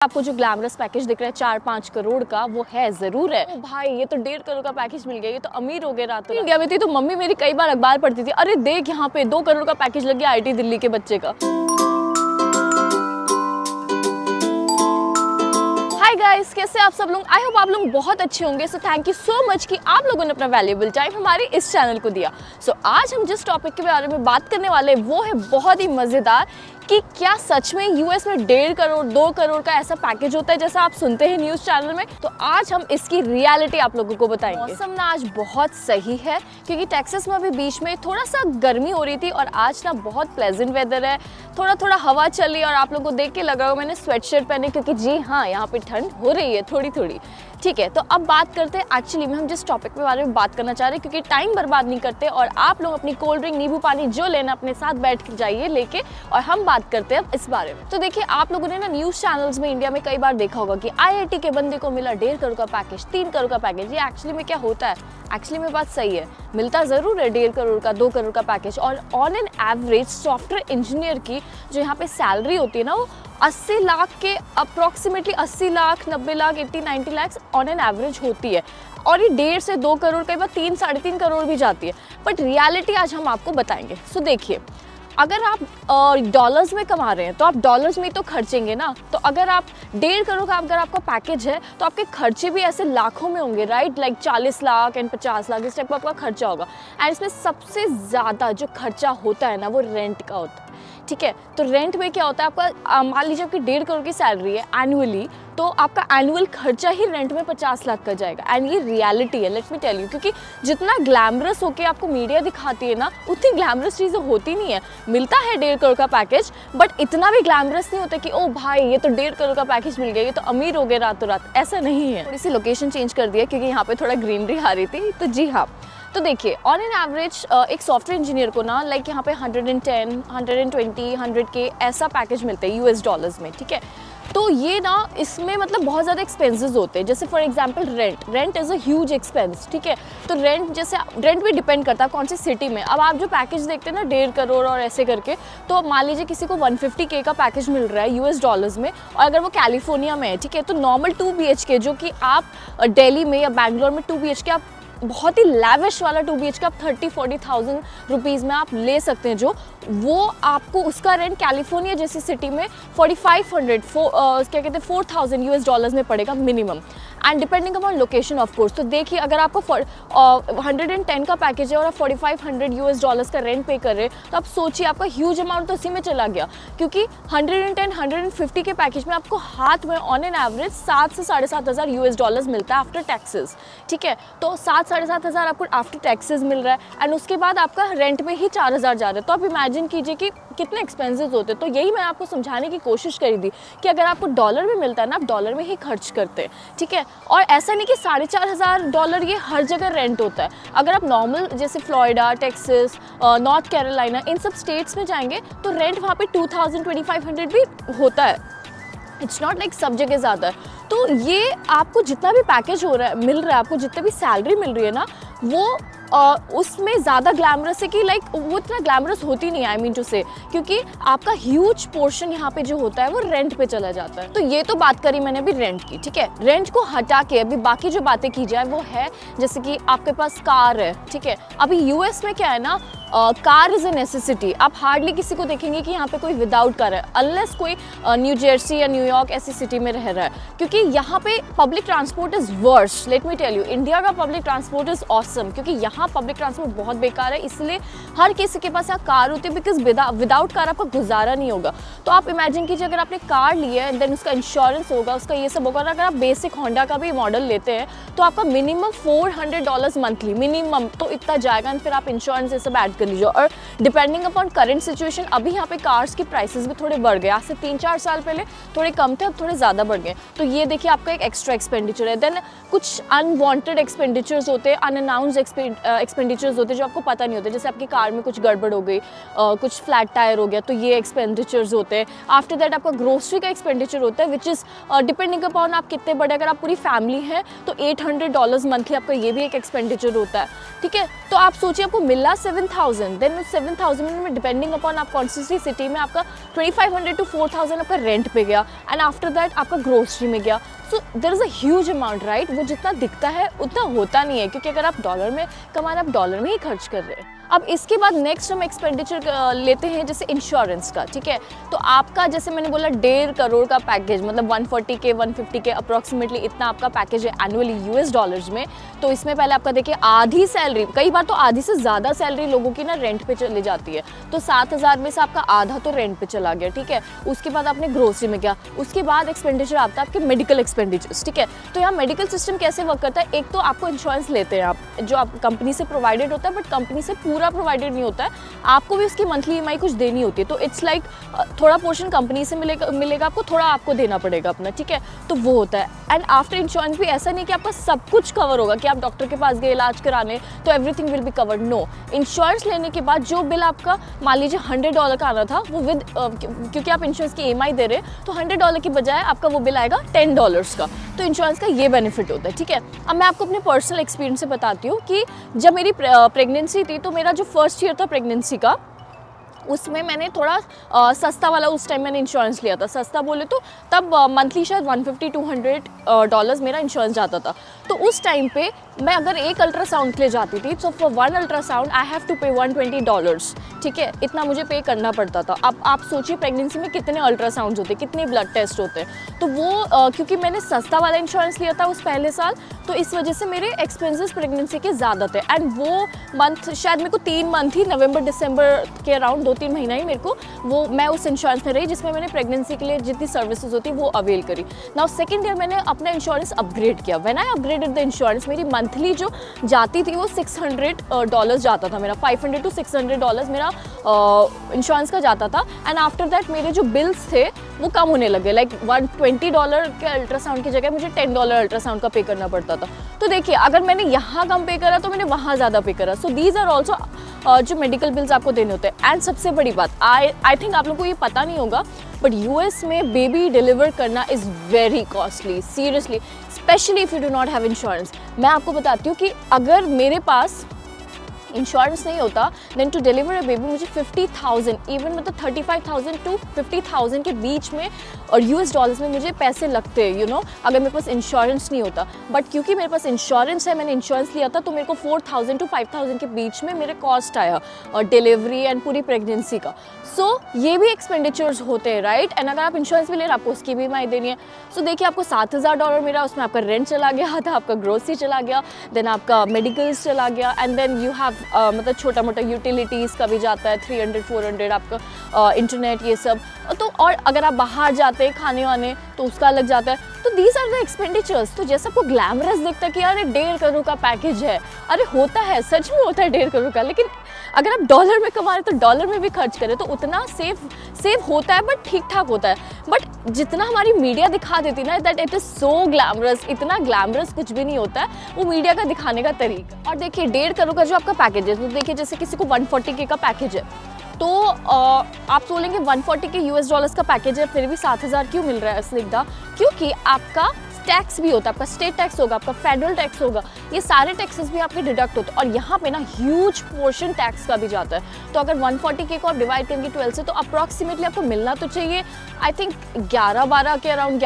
आपको जो glamorous package दिख रहा है 4-5 करोड़ का, वो है जरूर है। ओ भाई ये तो 1.5 करोड़ का पैकेज मिल गया, ये तो अमीर हो गए रातों रात। इंडिया में थी तो मम्मी मेरी कई बार अखबार पढ़ती थी, अरे देख यहाँ पे 2 करोड़ का पैकेज लग गया आईटी दिल्ली के बच्चे का। हाय गाइस, कैसे आप सब लोग? आई होप आप लोग बहुत अच्छे होंगे। So thank you so much कि आप लोगों ने अपना वैल्यूएबल टाइम हमारे इस चैनल को दिया। सो आज हम जिस टॉपिक के बारे में बात करने वाले हैं वो है बहुत ही मज़ेदार कि क्या सच में यूएस में 1.5 करोड़ 2 करोड़ का ऐसा पैकेज होता है जैसा आप सुनते हैं न्यूज़ चैनल में। तो आज हम इसकी रियलिटी आप लोगों को बताएंगे। मौसम ना आज बहुत सही है क्योंकि टेक्सास में अभी बीच में थोड़ा सा गर्मी हो रही थी और आज ना बहुत प्लेजेंट वेदर है, थोड़ा थोड़ा हवा चली और आप लोगों को देख के लगा होगा मैंने स्वेटशर्ट पहने क्योंकि जी हाँ यहाँ पे ठंड हो रही है थोड़ी थोड़ी। ठीक है, तो अब बात करते हैं एक्चुअली में हम जिस टॉपिक के बारे में बात करना चाह रहे हैं, क्योंकि टाइम बर्बाद नहीं करते और आप लोग अपनी कोल्ड ड्रिंक नींबू पानी जो लेना अपने साथ बैठ जाइए लेके और हम बात करते हैं इस बारे में। तो देखिए आप लोगों ने ना न्यूज़ चैनल्स में इंडिया में कई बार देखा होगा कि आईआईटी के बंदे को मिला 1.5 करोड़ का पैकेज, 3 करोड़ का पैकेज। ये एक्चुअली में क्या होता है? एक्चुअली में बात सही है, मिलता ज़रूर है 1.5 करोड़ का 2 करोड़ का पैकेज। और on an average software engineer की जो यहाँ पे सैलरी होती है ना वो 80 लाख के approximately 80 lakh 90 lakh 80-90 lakh on an average होती है। और ये 1.5 से 2 करोड़ कई बार 3-3.5 करोड़ भी जाती है। बट रियलिटी आज हम आपको बताएंगे। सो देखिए, अगर आप डॉलर्स में कमा रहे हैं तो आप डॉलर्स में तो खर्चेंगे ना। तो अगर आप 1.5 करोड़ का अगर आपका पैकेज है तो आपके खर्चे भी ऐसे लाखों में होंगे, right? Like 40 lakh and 50 lakh इस टाइप का आपका खर्चा होगा। एंड इसमें सबसे ज़्यादा जो खर्चा होता है ना वो रेंट का होता है। ठीक है, तो रेंट में क्या होता है आपका, मान लीजिए आपकी 1.5 करोड़ की सैलरी है एनुअली, तो आपका एनुअल खर्चा ही रेंट में 50 लाख का जाएगा। एंड ये रियलिटी है, लेट मी टेल यू, क्योंकि जितना ग्लैमरस होके आपको मीडिया दिखाती है ना उतनी ग्लैमरस चीज़ें होती नहीं है। मिलता है 1.5 करोड़ का पैकेज बट इतना भी ग्लैमरस नहीं होता कि ओ भाई ये तो 1.5 करोड़ का पैकेज मिल गया, ये तो अमीर हो गए रातों रात। ऐसा नहीं है। थोड़ी सी लोकेशन चेंज कर दिया क्योंकि यहाँ पे थोड़ा ग्रीनरी आ रही थी। तो जी हाँ, तो देखिए ऑन एन एवरेज एक सॉफ्टवेयर इंजीनियर को ना लाइक यहाँ पे 110, 120, 100K ऐसा पैकेज मिलता है यूएस डॉलर्स में। ठीक है, तो ये ना इसमें मतलब बहुत ज़्यादा एक्सपेंसेस होते हैं। जैसे for example rent is a huge expense. ठीक है, तो रेंट भी डिपेंड करता है कौन सी सिटी में। अब आप जो पैकेज देखते हैं ना 1.5 करोड़ और ऐसे करके, तो मान लीजिए किसी को 150K का पैकेज मिल रहा है यूएस डॉलर्स में और अगर वो कैलिफोर्निया में है, ठीक है, तो नॉर्मल 2 BHK जो कि आप दिल्ली में या बैंगलोर में 2 BHK आप बहुत ही लैविश वाला 2 BHK आप 30-40,000 रुपीज़ में आप ले सकते हैं, जो वो आपको उसका रेंट कैलिफोर्निया जैसी सिटी में 4500 क्या कहते हैं 4,000 यूएस डॉलर्स में पड़ेगा minimum, and depending upon location of course. तो देखिए अगर आपको 110 का पैकेज है और आप 4500 यूएस डॉलर्स का रेंट पे कर रहे हैं तो आप सोचिए आपका ह्यूज अमाउंट तो उसी में चला गया, क्योंकि 110-150 के पैकेज में आपको हाथ में ऑन एन एवरेज 7 से 7,500 यूएस डॉलर्स मिलता है आफ्टर टैक्सेस। ठीक है, तो 7-7,500 आपको आफ्टर टैक्सेस मिल रहा है एंड उसके बाद आपका रेंट में ही 4,000 जा रहा है। तो आप इमेजिन कीजिए कि कितने एक्सपेंसेस होते हैं। तो यही मैं आपको समझाने की कोशिश करी थी कि अगर आपको डॉलर में मिलता है ना आप डॉलर में ही खर्च करते हैं। ठीक है, और ऐसा नहीं कि $4,500 ये हर जगह रेंट होता है। अगर आप नॉर्मल जैसे फ्लोरिडा, टेक्सास, नॉर्थ कैरोलिना इन सब स्टेट्स में जाएंगे तो रेंट वहाँ पे 2,000-2,500 भी होता है। इट्स नॉट लाइक सब जगह ज़्यादा है। तो ये आपको जितना भी पैकेज हो रहा है मिल रहा है, आपको जितनी भी सैलरी मिल रही है ना वो उसमें ज़्यादा ग्लैमरस है कि लाइक वो इतना ग्लैमरस होती नहीं है, आई मीन टू से, क्योंकि आपका ह्यूज पोर्शन यहाँ पे जो होता है वो रेंट पे चला जाता है। तो ये तो बात करी मैंने अभी रेंट की। ठीक है, रेंट को हटा के अभी बाकी जो बातें की जाए वो है जैसे कि आपके पास कार है। ठीक है, अभी यूएस में क्या है ना, कार इज़ अ नेसेसिटी। आप हार्डली किसी को देखेंगे कि यहाँ पे कोई विदाउट कार है, अनलेस कोई न्यू जर्सी या न्यूयॉर्क ऐसी सिटी में रह रहा है, क्योंकि यहाँ पे public transport is worst. Let me tell you, India का पब्लिक ट्रांसपोर्ट इज़ ऑसम, क्योंकि यहाँ पब्लिक ट्रांसपोर्ट बहुत बेकार है, इसलिए हर किसी के पास यहाँ कार होती है, बिकॉज विदाउट कार आपका गुजारा नहीं होगा। तो आप इमेजिन कीजिए अगर आपने कार लिया है देन उसका इंश्योरेंस होगा, उसका ये सब होगा। और अगर आप बेसिक होंडा का भी मॉडल लेते हैं तो आपका मिनिमम $400 मंथली मिनिमम तो इतना जाएगा, एंड फिर आप इंश्योरेंस ये सब ऐड कर लीजिए। और डिपेंडिंग अपॉन करंट सिचुएशन अभी यहाँ पे कार्स की प्राइसेस भी थोड़े बढ़ गए। आज से 3-4 साल पहले थोड़े कम थे, अब थोड़े ज़्यादा बढ़ गए। तो ये देखिए आपका एक एक्स्ट्रा एक्सपेंडिचर है। देन कुछ अनवांटेड एक्सपेंडिचर्स होते हैं, अनअनाउंस्ड एक्सपेंडिचर्स होते हैं जो आपको पता नहीं होते, जैसे आपकी कार में कुछ गड़बड़ हो गई, कुछ फ्लैट टायर हो गया, तो ये एक्सपेंडिचर्स होते हैं। आफ्टर दैट आपका ग्रोसरी का एक्सपेंडिचर होता है, विच इज़ डिपेंडिंग अपॉन आप कितने बड़े, अगर आप पूरी फैमिली है तो $800 मंथली आपका ये भी एक एक्सपेंडिचर होता है, ठीक है। तो आप सोचिए आपको मिला 7,000, देन उस 7,000 में डिपेंडिंग अपॉन आप कौन सी सिटी में, आपका 2,500 to 4,000 आपका रेंट पे गया, एंड आफ्टर दैट आपका ग्रोसरी में गया। So there is a huge amount, right. वो जितना दिखता है उतना होता नहीं है, क्योंकि अगर आप डॉलर में कमा रहे हैं, आप डॉलर में ही खर्च कर रहे हैं। अब इसके बाद नेक्स्ट हम एक्सपेंडिचर लेते हैं जैसे इंश्योरेंस का, ठीक है। तो आपका जैसे मैंने बोला 1.5 करोड़ का पैकेज, मतलब 140K 150K अप्रॉक्सीमेटली इतना आपका पैकेज है एनुअली US डॉलर्स में। तो इसमें पहले आपका देखिए आधी सैलरी, कई बार तो आधी से ज़्यादा सैलरी लोगों की ना रेंट पे चली जाती है, तो 7,000 में से आपका आधा तो रेंट पे चला गया, ठीक है। उसके बाद आपने ग्रोसरी में गया, उसके बाद एक्सपेंडिचर आता है आपके मेडिकल एक्सपेंडिचर्स, ठीक है। तो यहाँ मेडिकल सिस्टम कैसे वर्क करता है, एक तो आपको इंश्योरेंस लेते हैं आप, जो आप कंपनी से प्रोवाइडेड होता है, बट कंपनी से पूरा प्रोवाइडेड नहीं होता है, आपको भी उसकी मंथली EMI कुछ देनी होती है। तो इट्स लाइक थोड़ा पोर्शन कंपनी से मिलेगा आपको, थोड़ा आपको देना पड़ेगा अपना, ठीक है। तो वो होता है। एंड आफ्टर इंश्योरेंस भी ऐसा नहीं कि आपका सब कुछ कवर होगा, कि आप डॉक्टर के पास गए इलाज कराने तो everything will be covered, no. Insurance लेने के बाद जो बिल आपका मान लीजिए $100 का आना था, वो विद क्योंकि आप इंश्योरेंस की EMI दे रहे हैं, तो $100 की बजाय आपका वो बिल आएगा $10 का। तो इंश्योरेंस का ये बेनिफिट होता है, ठीक है। अब मैं आपको अपने पर्सनल एक्सपीरियंस से बताती हूँ कि जब मेरी प्रेगनेंसी थी, तो मेरा जो फर्स्ट ईयर था प्रेगनेंसी का, उसमें मैंने थोड़ा सस्ता वाला उस टाइम मैंने इंश्योरेंस लिया था। सस्ता बोले तो तब मंथली शायद $150-200 मेरा इंश्योरेंस जाता था। तो उस टाइम पे मैं अगर एक अल्ट्रासाउंड के लिए जाती थी, तो for 1 ultrasound I have to pay $120, ठीक है। इतना मुझे पे करना पड़ता था। अब आप सोचिए प्रेगनेंसी में कितने अल्ट्रासाउंड्स होते हैं, कितने ब्लड टेस्ट होते हैं। तो वो क्योंकि मैंने सस्ता वाला इंश्योरेंस लिया था उस पहले साल, तो इस वजह से मेरे एक्सपेंसेस प्रेगनेंसी के ज़्यादा थे। एंड वो मंथ शायद मेरे को 3 मंथ ही, नवंबर दिसंबर के अराउंड 2-3 महीना ही मेरे को वो मैं उस इंश्योरेंस में रही, जिसमें मैंने प्रेगनेंसी के लिए जितनी सर्विसेज होती वो अवेल करी। नाउ सेकेंड ईयर मैंने अपना इंश्योरेंस अपग्रेड किया। When I upgraded the insurance, मेरी मंथली जो जाती थी वो $600 जाता था मेरा, $500 to $600 मेरा इंश्योरेंस का जाता था। एंड आफ्टर दैट मेरे जो बिल्स थे वो कम होने लगे, लाइक $120 के अल्ट्रासाउंड की जगह मुझे $10 अल्ट्रासाउंड का पे करना पड़ता था। तो देखिए अगर मैंने यहाँ कम पे करा तो मैंने वहाँ ज़्यादा पे करा। सो दीज आर ऑल्सो जो मेडिकल बिल्स आपको देने होते हैं। एंड सबसे बड़ी बात, आई थिंक आप लोगों को ये पता नहीं होगा, बट US में बेबी डिलीवर करना is very costly, seriously, specially if you do not have insurance. मैं आपको बताती हूँ कि अगर मेरे पास इंश्योरेंस नहीं होता, then to deliver a baby मुझे 50,000, इवन मतलब 35,000 to 50,000 के बीच में और US डॉलर्स में मुझे पैसे लगते हैं, यू नो, अगर मेरे पास इंश्योरेंस नहीं होता। बट क्योंकि मेरे पास इंश्योरेंस है, मैंने इंश्योरेंस लिया था, तो मेरे को 4,000 to 5,000 के बीच में मेरे कॉस्ट आया और डिलीवरी एंड पूरी प्रेगनेंसी का। सो ये भी एक्सपेंडिचर्स होते हैं, राइट। एंड अगर आप इंश्योरेंस भी ले रहे हैं, आपको उसकी भी EMI देनी है। सो देखिए आपको $7,000 मिला, उसमें आपका रेंट चला गया था, आपका ग्रोसरी चला गया, देन आपका मेडिकल्स चला गया, एंड देन यू हैव मतलब छोटा मोटा यूटिलिटीज़ का भी जाता है, 300-400 आपका इंटरनेट, ये सब। तो और अगर आप बाहर जाते हैं खाने वाने तो उसका अलग जाता है। तो दीज आर द एक्सपेंडिचर्स। तो जैसा आपको ग्लैमरस दिखता है कि यार 1.5 करोड़ का पैकेज है, अरे होता है, सच में होता है 1.5 करोड़ का, लेकिन अगर आप डॉलर में कमा रहे तो डॉलर में भी खर्च करें तो उतना सेव होता है, बट ठीक ठाक होता है। बट जितना हमारी मीडिया दिखा देती ना, that it is so glamorous, इतना ग्लैमरस कुछ भी नहीं होता है, वो मीडिया का दिखाने का तरीका। और देखिए 1.5 करोड़ का जो आपका पैकेज है, तो देखिए जैसे किसी को 140K का पैकेज है, तो आप बोलेंगे 140K US डॉलर्स का पैकेज है, फिर भी 7,000 क्यों मिल रहा है स्निग्धा? क्योंकि आपका टैक्स भी होता है, आपका स्टेट टैक्स होगा, आपका फेडरल टैक्स होगा, ये सारे टैक्सेस भी आपके डिडक्ट होते हैं। और यहाँ पे ना ह्यूज पोर्शन टैक्स का भी जाता है। तो अगर 140K को आप डिवाइड करेंगे 12 से, तो अप्रॉक्सीमेटली आपको मिलना तो चाहिए आई थिंक 11 के अराउंड,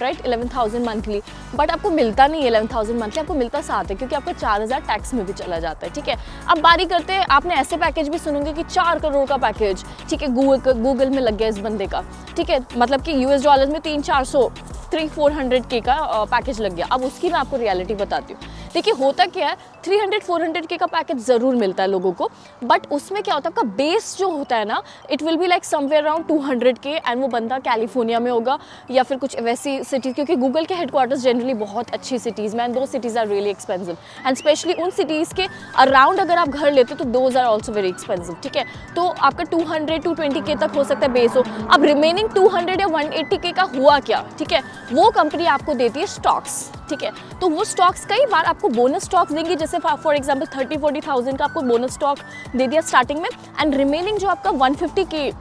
राइट, 11,000 मंथली। बट आपको मिलता नहीं है 11,000 मंथली, आपको मिलता 7 है, क्योंकि आपका 4,000 टैक्स में भी चला जाता है, ठीक है। अब बारी करते हैं, आपने ऐसे पैकेज भी सुनोगे कि 4 करोड़ का पैकेज, ठीक है, गूगल में लग गया इस बंदे का, ठीक है, मतलब कि US डॉलर्स में 300-400K का पैकेज लग गया। अब उसकी मैं आपको रियलिटी बताती हूँ। देखिए होता क्या है, 300-400K का पैकेज ज़रूर मिलता है लोगों को, बट उसमें क्या होता है, आपका बेस जो होता है ना, it will be like somewhere around 200K, and वो बंदा कैलिफोर्निया में होगा या फिर कुछ वैसी सिटीज़, क्योंकि गूगल के हेडक्वार्टर्स जनरली बहुत अच्छी सिटीज़ में, and those cities are really expensive, and especially उन सिटीज़ के अराउंड अगर आप घर लेते हो तो those are also very expensive, ठीक है। तो आपका 200-220K तक हो सकता है बेस हो। अब रिमेनिंग 200 या 180K का हुआ क्या, ठीक है, वो कंपनी आपको देती है स्टॉक्स। ठीक है। तो वो स्टॉक्स कई बार आपको बोनस स्टॉक्स देंगे, जैसे फॉर एग्जांपल 30-40,000 का आपको बोनस स्टॉक दे दिया स्टार्टिंग में, एंड रिमेनिंग जो आपका 150K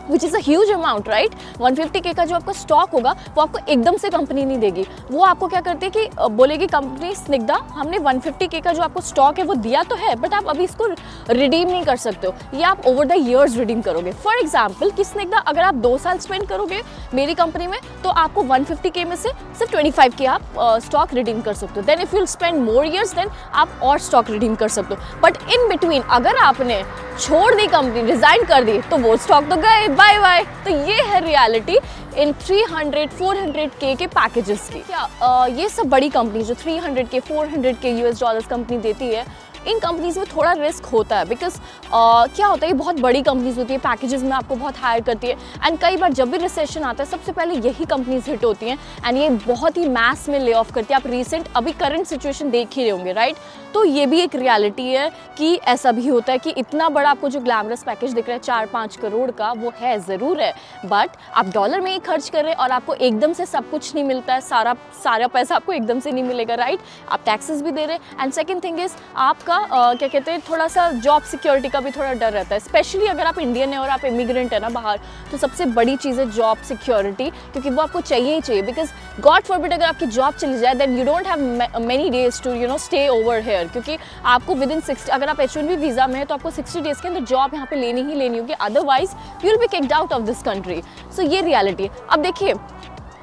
which is a huge amount, right. 150K का जो आपका स्टॉक होगा वो आपको एकदम से कंपनी नहीं देगी। वो आपको क्या करती है कि बोलेगी कंपनी स्निग्धा हमने 150K का जो आपको स्टॉक है वो दिया तो है, बट आप अभी इसको रिडीम नहीं कर सकते हो, ये आप ओवर द ईयर्स रिडीम करोगे। फॉर एग्जाम्पल कि स्निग्धा अगर आप 2 साल स्पेंड करोगे मेरी कंपनी में तो आपको 150K में से सिर्फ 25K आप स्टॉक रिडीम कर सकते हो। Then if you spend more years then आप और स्टॉक रिडीम कर सकते हो। बट इन बिटवीन अगर आपने छोड़ दी कंपनी, रिजाइन कर दी, तो वो स्टॉक तो गए, बाय बाय। तो ये है रियलिटी इन 300-400K के पैकेजेस की। क्या ये सब बड़ी कंपनी जो 300K 400K US dollars company देती है, इन कंपनीज में थोड़ा रिस्क होता है, बिकॉज क्या होता है ये बहुत बड़ी कंपनीज होती है, पैकेजेस में आपको बहुत हायर करती है, एंड कई बार जब भी रिसेशन आता है सबसे पहले यही कंपनीज हिट होती हैं, एंड ये बहुत ही मैस में ले ऑफ करती है। आप रिसेंट अभी करंट सिचुएशन देख ही रहे होंगे, राइट। तो ये भी एक रियलिटी है कि ऐसा भी होता है कि इतना बड़ा आपको जो ग्लैमरस पैकेज दिख रहा है 4-5 करोड़ का, वो है ज़रूर है, बट आप डॉलर में ही खर्च कर रहे हैं और आपको एकदम से सब कुछ नहीं मिलता है, सारा पैसा आपको एकदम से नहीं मिलेगा, राइट। आप टैक्सेस भी दे रहे हैं, एंड सेकेंड थिंग इज आपका क्या कहते हैं थोड़ा सा जॉब सिक्योरिटी का भी थोड़ा डर रहता है, स्पेशली अगर आप इंडियन है और आप इमिग्रेंट है ना बाहर, तो सबसे बड़ी चीज़ है जॉब सिक्योरिटी, क्योंकि वो आपको चाहिए ही चाहिए, बिकॉज गॉड फॉरबिड अगर आपकी जॉब चली जाए then you don't have many days to stay over here, क्योंकि आपको विद इन 60, अगर आप H1B वीज़ा में है तो आपको 60 डेज के अंदर जॉब यहाँ पे लेनी ही लेनी होगी, otherwise you will be kicked out of this country. So ये रियलिटी है। अब देखिए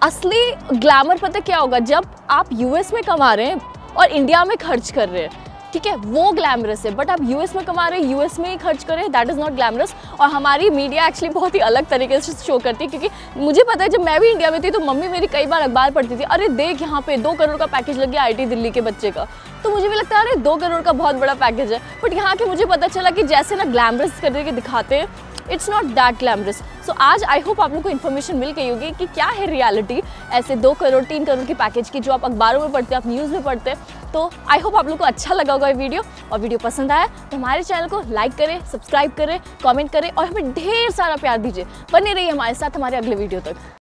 असली ग्लैमर पता क्या होगा, जब आप यूएस में कमा रहे हैं और इंडिया में खर्च कर रहे हैं, ठीक है, वो ग्लैमरस है। बट आप यूएस में कमा रहे हैं, यूएस में ही खर्च कर रहे हैं, दैट इज़ नॉट ग्लैमरस। और हमारी मीडिया एक्चुअली बहुत ही अलग तरीके से शो करती है, क्योंकि मुझे पता है जब मैं भी इंडिया में थी तो मम्मी मेरी कई बार अखबार पढ़ती थी, अरे देख यहाँ पे 2 करोड़ का पैकेज लग गया IT दिल्ली के बच्चे का, तो मुझे भी लगता है अरे 2 करोड़ का बहुत बड़ा पैकेज है। बट यहाँ के मुझे पता चला कि जैसे ना ग्लैमरस करके दिखाते हैं, इट्स नॉट दैट ग्लैमरस। सो आज आई होप आप लोगों को इन्फॉर्मेशन मिल गई होगी कि क्या है रियलिटी ऐसे 2 करोड़ 3 करोड़ की पैकेज की, जो आप अखबारों में पढ़ते हैं, आप न्यूज़ में पढ़ते हैं। तो आई होप आप लोगों को अच्छा लगा होगा ये वीडियो, और वीडियो पसंद आया तो हमारे चैनल को लाइक करें, सब्सक्राइब करें, कमेंट करें और हमें ढेर सारा प्यार दीजिए। बने रहिए हमारे साथ हमारे अगले वीडियो तक।